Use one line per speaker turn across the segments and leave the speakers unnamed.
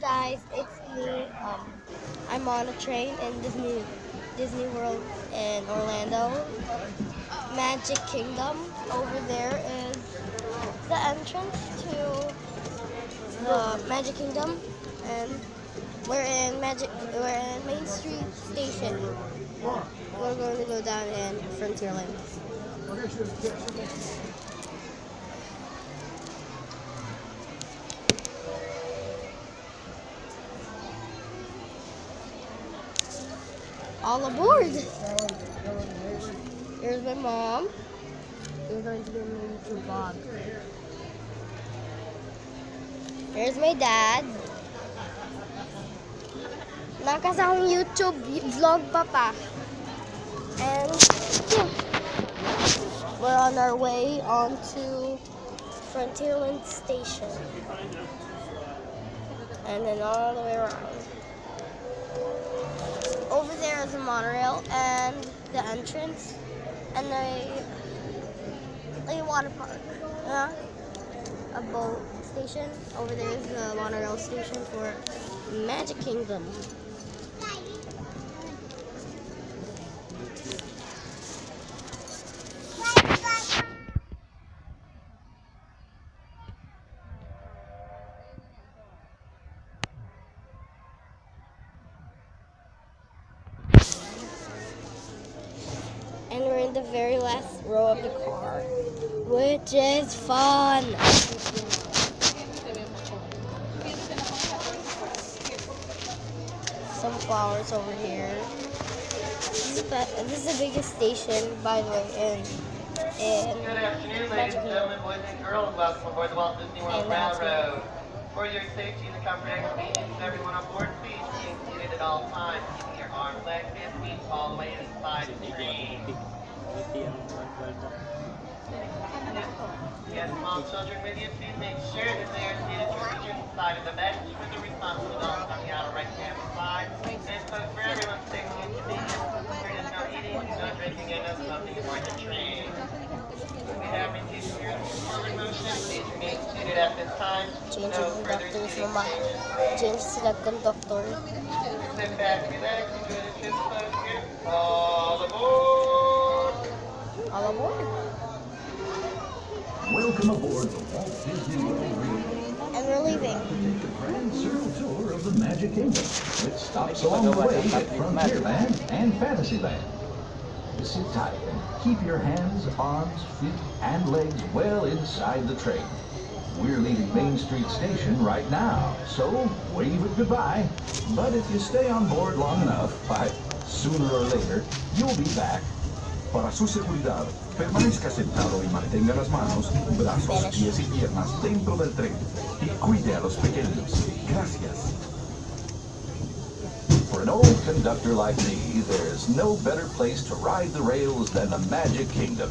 guys, it's me. I'm on a train in Disney World in Orlando. Magic Kingdom. Over there is the entrance to the Magic Kingdom, and we're in Main Street Station. We're going to go down in Frontierland. All aboard! Here's my mom. We're going to be moving to Bob. Here's my dad. Nakasakong YouTube vlog pa. And yeah, we're on our way onto Frontierland Station. And then all the way around. Over there is a monorail and the entrance and a water park. A boat station. Over there is the monorail station for Magic Kingdom. And we're in the very last row of the car, which is fun. Some flowers over here. This is the biggest station, by the way, in
Good afternoon, ladies and gentlemen, boys and girls. Welcome aboard the Walt Disney World Railroad. For your safety and the comfort and convenience of everyone on board, please be seated at all times, keeping your arms, legs, and feet all the way inside the train. Yes, small children with you, please make sure that they are seated towards the side of the bench with the responsible adults on the outer right-hand side. And so for everyone's safety and convenience, there is no eating, no drinking, and no smoking aboard the train. We have received your forward motion. Please remain seated at this time.
Change
No
the
further
conductors,
seating
Mama.
changes.
Change the conductor.
Sit back, relax, enjoy the trip close here. All aboard!
All aboard.
Welcome aboard the Walt Disney World Railroad.
And we're leaving.
Take a grand circle tour of the Magic Kingdom, with stops along the way at Frontierland and Fantasyland. Sit tight and keep your hands, arms, feet, and legs well inside the train. We're leaving Main Street Station right now, so wave it goodbye. But if you stay on board long enough, sooner or later, you'll be back. Para su seguridad, permanezca sentado y mantenga las manos, brazos, pies y piernas dentro del tren y cuide a los pequeños. Gracias. For an old conductor like me, there's no better place to ride the rails than the Magic Kingdom.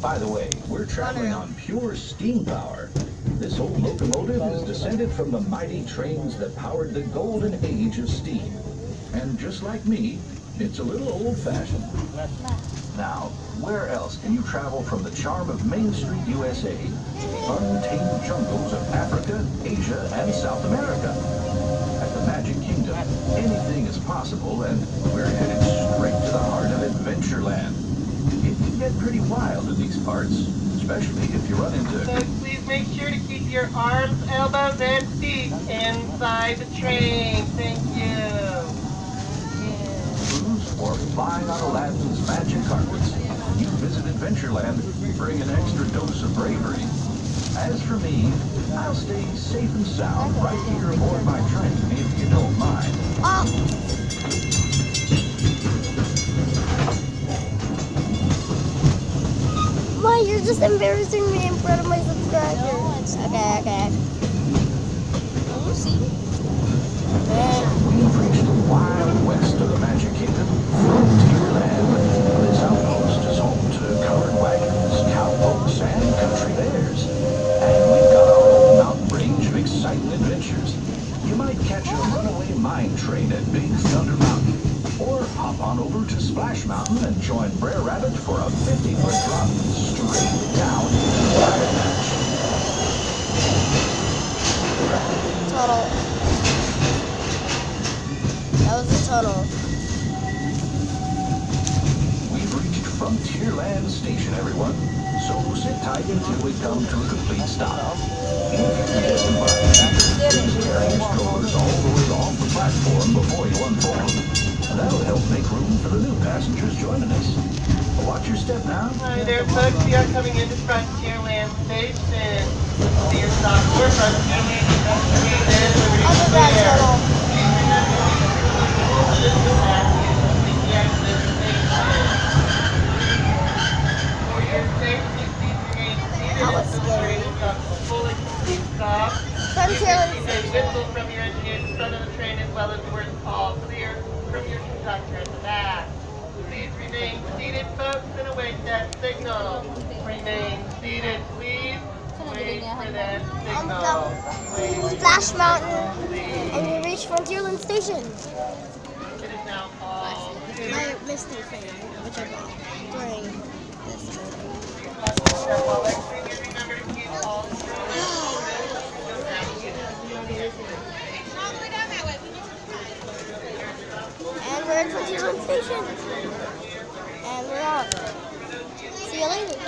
By the way, we're traveling on pure steam power. This old locomotive is descended from the mighty trains that powered the golden age of steam. And just like me, it's a little old-fashioned. Now, where else can you travel from the charm of Main Street, USA, to the untamed jungles of Africa, Asia, and South America? At the Magic Kingdom, anything is possible, and we're headed straight to the heart of Adventureland. It can get pretty wild in these parts, especially if you run into...
So please make sure to keep your arms, elbows, and feet inside the train. Thank you.
or flying on Aladdin's magic carpets. You visit Adventureland, bring an extra dose of bravery. As for me, I'll stay safe and sound right here aboard my train, if you don't mind.
Why, you're just embarrassing me in front of my subscribers. Okay. We'll see.
We've reached the wild west of the Magic Kingdom, Frontierland. This outpost is home to covered wagons, cowpokes, and country bears. And we've got our own mountain range of exciting adventures. You might catch a runaway mine train at Big Thunder Mountain, or hop on over to Splash Mountain and join Brer Rabbit for a 50-foot drop straight down into the Fire Patch.
Total. tunnel.
We've reached Frontierland Station, everyone. So sit tight until we come to a complete stop. If you're disembarking, please carry your strollers all the way off the platform before you unfold. That'll help make room for the new passengers joining us. Watch your step now.
Hi there, folks. We are coming into Frontierland Station. See your stop for Frontierland Industrial and Liberty
Other than that
Square.
tunnel.
Please remember to use your little passage to the exit station. For your safety, please remain seated
That was
until the train
scary.
is up to fully complete stop. You
Frontier
can receive a whistle from your engineer in front of the train as well as the words "all clear" from your conductor at the back. Please remain seated, folks, and await that signal. Remain seated, please. Wait for that signal.
Splash Mountain, and we reached Frontierland Station.
It is now all
My Mr. Fan, which I bought during this trip.
While exiting, remember to keep all
And we're at Frontierland Station. And we're out. See you later.